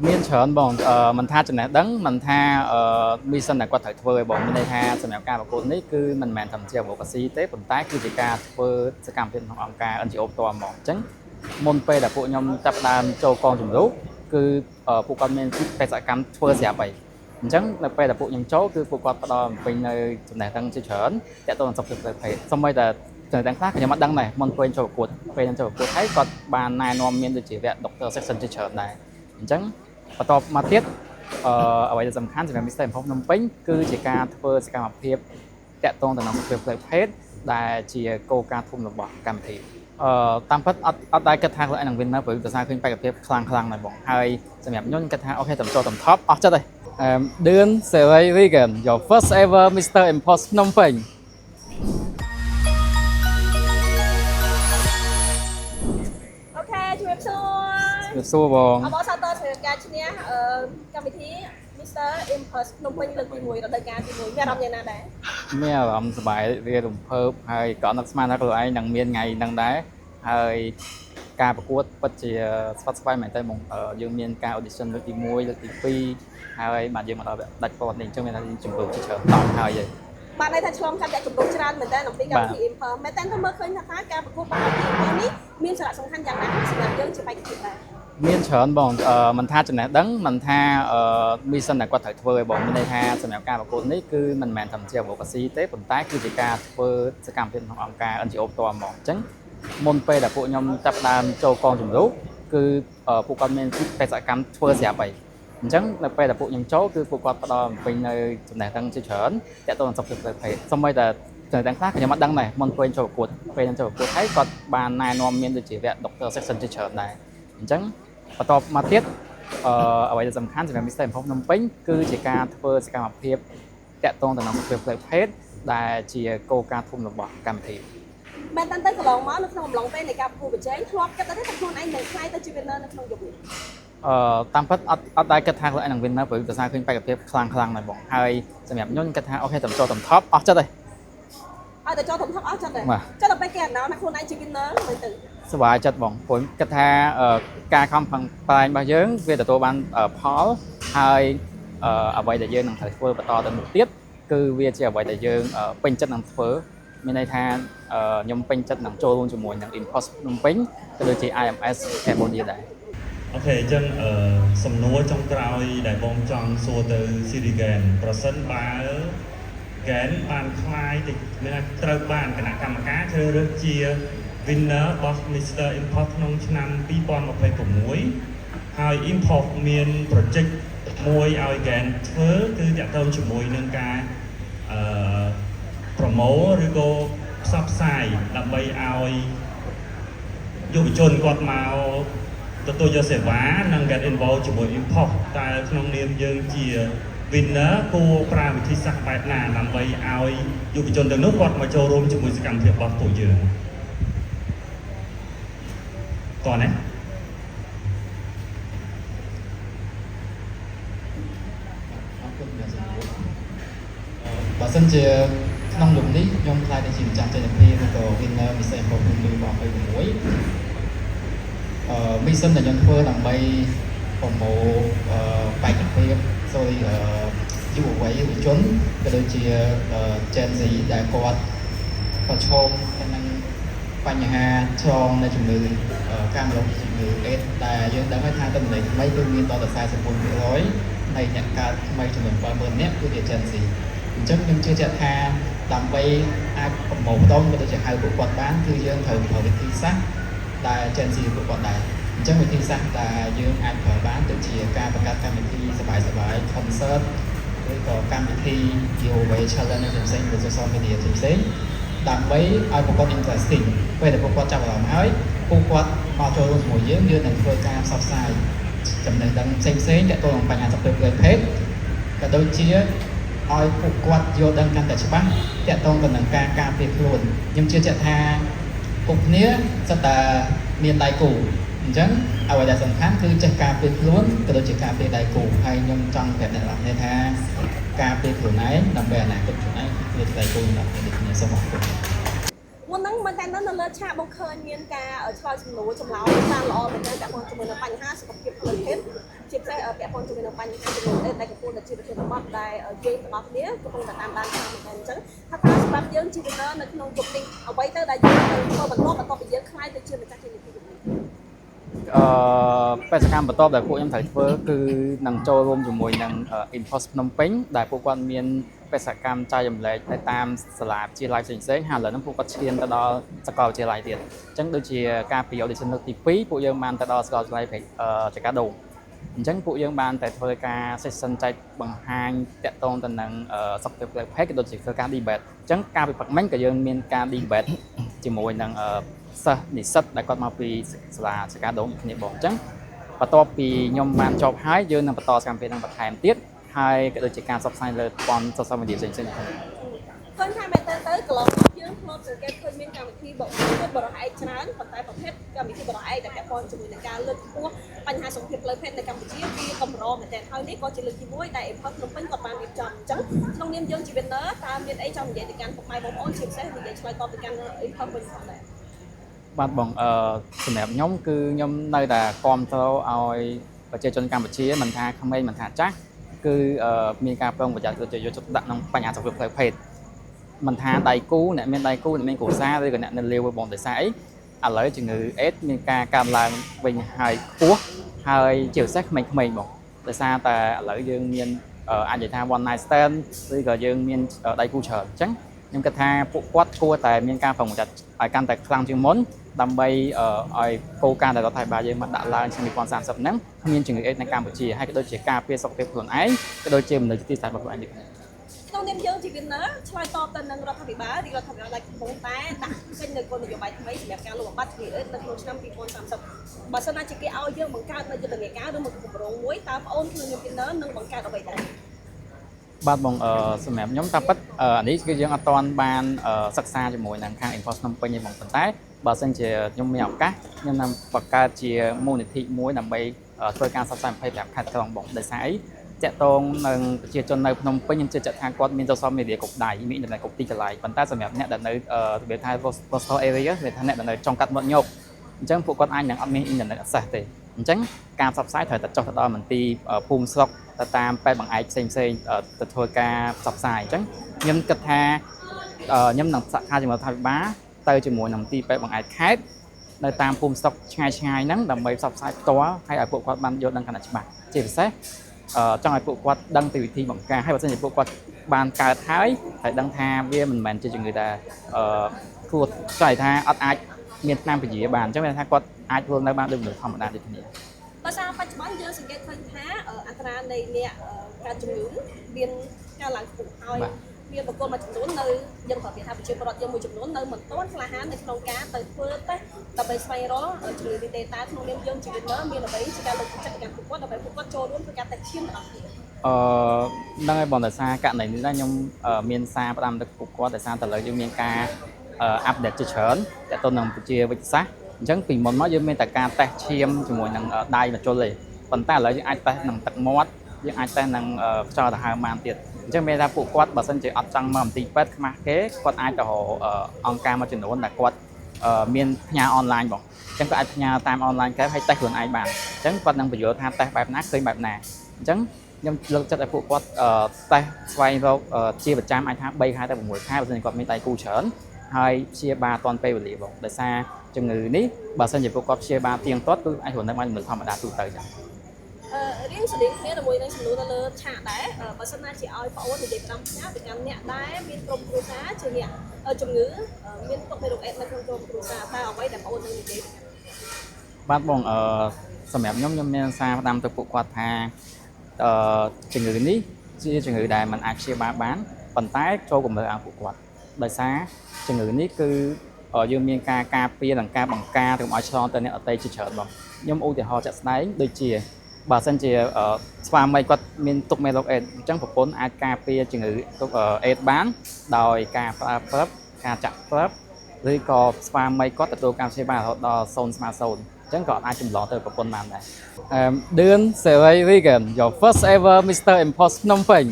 មានច្រើនបងមិនថាចំណេះដឹងមិនថាមីសិនតែគាត់ត្រូវធ្វើឲ្យបងមានន័យថាសម្រាប់ការប្រកួតនេះគឺមិនមែនត្រឹមជា advocacy ទេប៉ុន្តែគឺជាការធ្វើសកម្មភាពក្នុងអង្គការ NGO ផ្ទាល់ហ្មងអញ្ចឹងមុនពេលដែលពួកខ្ញុំចាប់ផ្ដើមចូលកងជំរុះគឺពួកគាត់មានបេសកកម្មធ្វើស្រាប់ហើយអញ្ចឹងនៅពេលដែលពួកខ្ញុំចូលគឺពួកគាត់ផ្ដល់បំពេញនៅចំណេះដឹងជាច្រើនតាក់ទងនឹងសុខភាពផ្លូវភេទសូម្បីតែចំណេះដឹងខ្លះខ្ញុំអត់ដឹងដែរមុនពេលចូលប្រកួតពេលចូលប្រកួតហើយគាត់បានណែនាំមានដូចជាវគ្គ Doctor Section ជាច្រើនដែរអញ្ចឹងបន្តមកទៀតអ្វីដែលសំខាន់សម្រាប់ Mr. Impulse ភ្នំពេញគឺជាការធ្វើសកម្មភាពតាក់ទងទៅនឹងសុខភាពផ្លូវភេទដែលជាគោលការណ៍ធំរបស់កម្មវិធីតាមពិតអត់ដែរគិតថាខ្លួនឯងនឹង winner ព្រោះដោយសារឃើញបេក្ខភាពខ្លាំងដែរបងហើយសម្រាប់ខ្ញុំគិតថាអូខេតាមចូលតាម top អស់ចិត្តហើយឌឿនសេរី Vegan your first ever Mr. Impulse ភ្នំពេញអូខេជំរាបសួរសួរបងអបអរសាទរសម្រាប់ការឈ្នះកម្មវិធី Mr. Impulse ភ្នំពេញលើកទី1រដូវកាលទី1មានអារម្មណ៍យ៉ាងណាដែរមានអារម្មណ៍សប្បាយរីរំភើបហើយក៏នឹកស្មានថាខ្លួនឯងនឹងមានថ្ងៃហ្នឹងដែរហើយការប្រកួតពិតជាស្វិតស្វាយមែនតើបងយើងមានការ audition លើកទី1លើកទី2ហើយបាទយើងមកដល់ដាច់ពតនេះអញ្ចឹងមានថាជំរុញជាច្រើនដល់ហើយបានន័យថាឆ្លងកាត់តែជំរុញច្រើនមែនតើអំពីកម្មវិធី Impulse មែនតើទៅមើលឃើញថាការប្រកួតរបស់ Impulse នេះមានសារៈសំខាន់យ៉ាងណាសម្រាប់យើងជាបេក្ខភាពដែរមានច្រើនបងមិនថាចំណេះដឹងមិនថាមីសិនតែគាត់ត្រូវធ្វើឲ្យបងមានន័យថាសម្រាប់ការប្រកួតនេះគឺមិនមែនត្រឹមជា advocacy ទេប៉ុន្តែគឺជាការធ្វើសកម្មភាពក្នុងអង្គការ NGO ផ្ទាល់ហ្មងអញ្ចឹងមុនពេលដែលពួកខ្ញុំចាប់ផ្ដើមចូលកងជំរុះគឺពួកគាត់មានបេសកកម្មធ្វើស្រាប់ហើយអញ្ចឹងនៅពេលដែលពួកខ្ញុំចូលគឺពួកគាត់ផ្ដល់បំពេញនៅចំណេះដឹងជាច្រើនតាក់ទងនឹងសុខភាពផ្លូវភេទសូម្បីតែចំណេះដឹងខ្លះខ្ញុំអត់ដឹងដែរមុនពេលចូលប្រកួតពេលចូលប្រកួតហើយគាត់បានណែនាំមានដូចជាវគ្គ Doctor Section ជាច្រើនដែរអញ្ចឹងបន្តមកទៀតអ្វីដែលសំខាន់សម្រាប់ Mr. Impulse ភ្នំពេញគឺជាការធ្វើសកម្មភាពតាក់ទងទៅនឹងសុខភាពផ្លូវភេទដែលជាគោលការណ៍ធំរបស់កម្មវិធីមែនតើទៅកន្លងមកនៅក្នុងអំឡុងពេលនៃការប្រកួតប្រជែងធ្លាប់គិតថាខ្លួនឯងនឹងខ្លាយទៅជា winner នៅក្នុងយប់នេះតាមពិតអត់ដែរគិតថាខ្លួនឯងនឹង winner ព្រោះដោយសារឃើញបេក្ខភាពខ្លាំងដែរបងហើយសម្រាប់ខ្ញុំគិតថាអូខេតាមចូលតាម top អស់ចិត្តហើយឲ្យតែចូលតាម top អស់ចិត្តដែរចិត្តទៅពេលគេអណ្ដោណាខ្លួនឯងជា winner មើលទៅសុបាយចិត្តបងព្រោះគិតថាការខំប្រឹងប្រែងរបស់យើងវាទទួលបានផលហើយអ្វីដែលយើងនឹងត្រូវធ្វើបន្តទៅមុខទៀតគឺវាជាអ្វីដែលយើងពេញចិត្តនឹងធ្វើមានន័យថាខ្ញុំពេញចិត្តនឹងចូលរួមជាមួយនឹង Impulse ភ្នំពេញក៏ដូចជា IMS Cambodia ដែរអូខេអញ្ចឹងសំណួរចុងក្រោយដែលបងចង់សួរទៅ Sirigan ប្រសិនបើ Gan បានខ្លាយទៅមានថាត្រូវបានគណៈកម្មការជ្រើសរើសជា winner របស់ Mr. Impulse ក្នុងឆ្នាំ2026ហើយ Impulse មាន project មួយឲ្យ Gan ធ្វើគឺតាក់ទងជាមួយនឹងការpromote ឬក៏ផ្សព្វផ្សាយដើម្បីឲ្យយុវជនគាត់មកទទួលយកសេវានិង get involved ជាមួយ Impulse តែក្នុងនាមយើងជា winner គួរប្រើវិធីសាស្ត្របែបណាដើម្បីឲ្យយុវជនទាំងនោះគាត់មកចូលរួមជាមួយសកម្មភាពរបស់ពួកយើងតោះណាបើសិនជាក្នុងយប់នេះខ្ញុំខ្លាចតែជាម្ចាស់ជ័យលាភីឬក៏ winner Mr. Impulse 2026មីសិនដែលខ្ញុំធ្វើដើម្បីប្រមូលបេក្ខភាពយុវវ័យយុវជនក៏ដូចជា Gen Z ដែលគាត់ប្រឈមនឹងបញ្ហាឆ្លងនៃជំងឺកាមរោគជំងឺ AIDS ដែលយើងដឹងថាតំណែងថ្មីគឺមានដល់ទៅ 44% នៃអ្នកកើតថ្មីចំនួន 70,000 នាក់គឺជា Gen Z អញ្ចឹងខ្ញុំជឿជាក់ថាដើម្បីអាចប្រមូលផ្ដុំក៏ដូចជាហៅពួកគាត់បានគឺយើងត្រូវប្រើវិធីសាស្ត្រដែល Gen Z ពួកគាត់ដែរអញ្ចឹងវិធីសាស្ត្រដែលយើងអាចប្រើបានដូចជាការបង្កើតកម្មវិធីសប្បាយៗ concert ឬក៏កម្មវិធី giveaway challenge ផ្សេងៗលើ social media ផ្សេងៗដើម្បីឲ្យពួកគាត់ interesting ពេលដែលពួកគាត់ចាប់អារម្មណ៍ហើយពួកគាត់មកចូលរួមជាមួយយើងនឹងធ្វើការផ្សព្វផ្សាយចំណេះដឹងផ្សេងៗទាក់ទងនឹងបញ្ហាសុខភាពផ្លូវភេទក៏ដូចជាឲ្យពួកគាត់យល់ដឹងកាន់តែច្បាស់ទាក់ទងទៅនឹងការការពារខ្លួនខ្ញុំជឿជាក់ថាគ្រប់គ្នាសិតតែមានដៃគូអញ្ចឹងអ្វីដែលសំខាន់គឺចេះការពារខ្លួនក៏ដូចជាការពារដៃគូហើយខ្ញុំចង់ប្រាប់អ្នកនរគ្នាថាការពារខ្លួនឯងដើម្បីអនាគតខ្លួនឯងគឺដៃគូរបស់អ្នកគ្នាសូមអរគុណមុនហ្នឹង មែនតើនៅលើឆាកបងឃើញមានការឆ្លើយសំណួរចម្លើយតាមល្អមែនតើពាក់ព័ន្ធជាមួយនឹងបញ្ហាសុខភាពផ្លូវភេទជាពិសេសពាក់ព័ន្ធជាមួយនឹងបញ្ហាជំងឺអេដដែលកំពុងតែជាប្រធានបទដែលយើងទាំងអស់គ្នាកំពុងតែតាមដានតាមមែនតើអញ្ចឹងថាតើសម្រាប់យើងជាវិន័យនៅក្នុងជុំនេះអ្វីទៅដែលយើងធ្វើបន្ទាប់បន្ទាប់ពីយើងខ្លាយទៅជាម្ចាស់ជានីតិវិធី បេសកកម្មបន្ទាប់ដែលពួកខ្ញុំត្រូវធ្វើគឺនឹងចូលរួមជាមួយនឹង Impulse ភ្នំពេញដែលពួកគាត់មានបេសកកម្មចែករំលែកទៅតាមសាលាវិទ្យាល័យផ្សេងៗហើយឥឡូវហ្នឹងពួកគាត់ឈានទៅដល់សាកលវិទ្យាល័យទៀតអញ្ចឹងដូចជាការពី audition លើកទី2ពួកយើងបានទៅដល់សាកលវិទ្យាល័យចកាដូអញ្ចឹងពួកយើងបានតែធ្វើការ session ចែកបង្ហាញតាក់ទងទៅនឹងសុខភាពផ្លូវភេទក៏ដូចជាធ្វើការ debate អញ្ចឹងការពិភាក្សាមិញក៏យើងមានការ debate ជាមួយនឹងសិស្សនិស្សិតដែលគាត់មកពីសាលាសកាដូងគ្នាបងអញ្ចឹងបន្ទាប់ពីខ្ញុំបានចប់ហើយយើងនឹងបន្តសកម្មភាពនឹងបន្ថែមទៀតហើយក៏ដូចជាការផ្សព្វផ្សាយលើប្រព័ន្ធ social media ផ្សេងៗផងឃើញថាមែនតើទៅកន្លងមកយើងធ្លាប់សង្កេតឃើញមានកម្មវិធីបរិហឯកច្រើនប៉ុន្តែប្រភេទកម្មវិធីបរិហឯកដែលពាក់ព័ន្ធជាមួយនឹងការលើកកម្ពស់បញ្ហាសុខភាពផ្លូវភេទនៅកម្ពុជាវាកម្រមែនតើហើយនេះក៏ជាលើកទី1ដែល Impulse ភ្នំពេញគាត់បានរៀបចំអញ្ចឹងក្នុងនាមយើងជា winner តើមានអីចង់និយាយទៅកាន់ពុកម៉ែបងប្អូនជាពិសេសនិយាយឆ្លើយតបទៅកាន់ Impulse វិញផងដែរបាទបងសម្រាប់ខ្ញុំគឺខ្ញុំនៅតែគាំទ្រឲ្យប្រជាជនកម្ពុជាមិនថាក្មេងមិនថាចាស់គឺមានការប្រុងប្រយ័ត្នទៅយកចិត្តដាក់ក្នុងបញ្ហាសុខភាពផ្លូវភេទមិនថាដៃគូអ្នកមានដៃគូអ្នកមានគ្រួសារឬក៏អ្នកនៅលាវបងដោយសារអីឥឡូវជំងឺអេដមានការកើនឡើងវិញហើយខ្ពស់ហើយជាពិសេសក្មេងៗបងដោយសារតែឥឡូវយើងមានអាចនិយាយថា one night stand ឬក៏យើងមានដៃគូច្រើនអញ្ចឹងខ្ញុំគិតថាពួកគាត់គួរតែមានការប្រុងប្រយ័ត្នឲ្យកាន់តែខ្លាំងជាងមុនដើម្បីឲ្យគោលការណ៍ដែលរដ្ឋាភិបាលយើងបានដាក់ឡើងឆ្នាំ2030ហ្នឹងគ្មានជំងឺអេដនៅកម្ពុជាហើយក៏ដូចជាការពារសុខភាពខ្លួនឯងក៏ដូចជាមនុស្សទីសាស្ត្ររបស់ខ្លួនឯងទៀតក្នុងនាមយើងជា winner ឆ្លើយតបទៅនឹងរដ្ឋាភិបាលរដ្ឋាភិបាលដែលកំពុងតែដាក់ចេញនូវគោលនយោបាយថ្មីសម្រាប់ការលុបបំបាត់ជំងឺអេដនៅក្នុងឆ្នាំ2030បើសិនណាជាគេឲ្យយើងបង្កើតនៅយុទ្ធនាការឬមួយគម្រោងមួយតើបងអូនក្នុងនាម winner នឹងបង្កើតអ្វីដែរបាទបងសម្រាប់ខ្ញុំតាមពិតនេះគឺយើងអត់ទាន់បានសិក្សាជាមួយនឹងខាង Impulse ភ្នំពេញទេបងប៉ុន្តែបើសិនជាខ្ញុំមានឱកាសខ្ញុំនឹងបង្កើតជាមូលនិធិមួយដើម្បីធ្វើការផ្សព្វផ្សាយ25ខេត្តក្រុងបងដោយសារអីតាក់ទងនឹងប្រជាជននៅភ្នំពេញខ្ញុំជឿជាក់ថាគាត់មាន social media គ្រប់ដៃមានអ៊ីនធឺណិតគ្រប់ទីកន្លែងប៉ុន្តែសម្រាប់អ្នកដែលនៅរបៀបថា coastal area វាថាអ្នកដែលនៅចុងកាត់មាត់ញោកអញ្ចឹងពួកគាត់អាចនឹងអត់មានអ៊ីនធឺណិត access ទេអញ្ចឹងការផ្សព្វផ្សាយត្រូវតែចុះទៅដល់មន្ទីរភូមិស្រុកទៅតាមពេទ្យបង្អែកផ្សេងៗទៅធ្វើការផ្សព្វផ្សាយអញ្ចឹងខ្ញុំគិតថាខ្ញុំនឹងសហការជាមួយរដ្ឋាភិបាលទៅជាមួយនឹងមន្ទីរពេទ្យបង្អែកខេត្តនៅតាមភូមិស្រុកឆ្ងាយៗហ្នឹងដើម្បីផ្សព្វផ្សាយផ្ទាល់ហើយឲ្យពួកគាត់បានយល់ដឹងកាន់តែច្បាស់ជាពិសេសចង់ឲ្យពួកគាត់ដឹងពីវិធីបង្ការហើយបើសិនជាពួកគាត់បានកើតហើយត្រូវដឹងថាវាមិនមែនជាជំងឺដែលគួរចង់ថាអត់អាចមានថ្នាំពជាបានអញ្ចឹងមានថាគាត់អាចធ្វើនៅបានដូចមនុស្សធម្មតាដូចគ្នាដោយសារបច្ចុប្បន្នយើងសង្កេតឃើញថាអត្រានៃអ្នកការជំងឺមានការឡើងខ្ពស់ហើយមានបុគ្គលមួយចំនួននៅយើងក៏និយាយថាប្រជាពលរដ្ឋយើងមួយចំនួននៅមិនទាន់ក្លាហាននៅក្នុងការទៅធ្វើតេស្តដើម្បីស្វែងរកជំងឺនេះទេតើក្នុងនាមយើងជា winner មានអ្វីជាការលើកទឹកចិត្តដល់ពួកគាត់ដើម្បីពួកគាត់ចូលរួមធ្វើការតេស្តឈាមដល់គ្នាហ្នឹងហើយបងដោយសារករណីនេះដែរខ្ញុំមានសារផ្ដាំទៅពួកគាត់ដោយសារតែឥឡូវយើងមានការអាប់ដេតជាច្រើនទាក់ទងនឹងប្រជាវិទ្យាសាស្ត្រអញ្ចឹងពីមុនមកយើងមានតែការតេស្តឈាមជាមួយនឹងដៃមជុលទេប៉ុន្តែឥឡូវយើងអាចតេស្តនឹងទឹកមាត់យើងអាចតេស្តនឹងខ្យល់ដង្ហើមបានទៀតអញ្ចឹងមានថាពួកគាត់បើសិនជាអត់ចង់មកមន្ទីរពេទ្យខ្មាស់គេគាត់អាចទៅរកអង្គការមួយចំនួនដែលគាត់មានផ្ញើអនឡាញបងអញ្ចឹងគាត់អាចផ្ញើតាមអនឡាញគេហើយតេស្តខ្លួនឯងបានអញ្ចឹងគាត់នឹងបញ្យល់ថាតេស្តបែបណាឃើញបែបណាអញ្ចឹងខ្ញុំលើកចិត្តឲ្យពួកគាត់តេស្តស្វែងរកជាប្រចាំអាចថា3ខែទៅ6ខែបើសិនគាត់មានដៃគូច្រើនហើយព្យាបាលទាន់ពេលវេលាបងដោយសារជំងឺនេះបើសិនជាពួកគាត់ព្យាបាលទៀងទាត់គឺអាចរស់នៅបានមនុស្សធម្មតាទូទៅចឹងរៀងស្តៀងគ្នាជាមួយនឹងសំណួរនៅលើឆាកដែរបើសិនណាជាឲ្យបងអូននិយាយតាមផ្នែកទៅកាន់អ្នកដែលមានក្រុមគ្រួសារជាអ្នកជំងឺមានទុកមេរោគអេដនៅក្នុងក្រុមគ្រួសារតើអ្វីដែលបងអូននឹងនិយាយបាទបងសម្រាប់ខ្ញុំមានសារផ្ដាំទៅពួកគាត់ថាជំងឺនេះជាជំងឺដែលมันអាចព្យាបាលបានប៉ុន្តែចូលកុំរើឲ្យពួកគាត់ដោយសារជំងឺនេះគឺយើងមានការការពារនិងការបង្ការកុំឲ្យឆ្លងទៅអ្នកដទៃជាច្រើនបងខ្ញុំឧទាហរណ៍ជាក់ស្ដែងដូចជាបើសិនជាស្វាមីគាត់មានទុកមេរោគអេដអញ្ចឹងប្រពន្ធអាចការពារជំងឺទុកអេដបានដោយការប្រើព្រឹបការចាក់ព្រឹបឬក៏ស្វាមីគាត់ទទួលការព្យាបាលរហូតដល់0 ស្មើ 0អញ្ចឹងក៏អាចចម្លងទៅប្រពន្ធបានដែរDuen Serai Regan your first ever Mr. Impulse Phnom Penh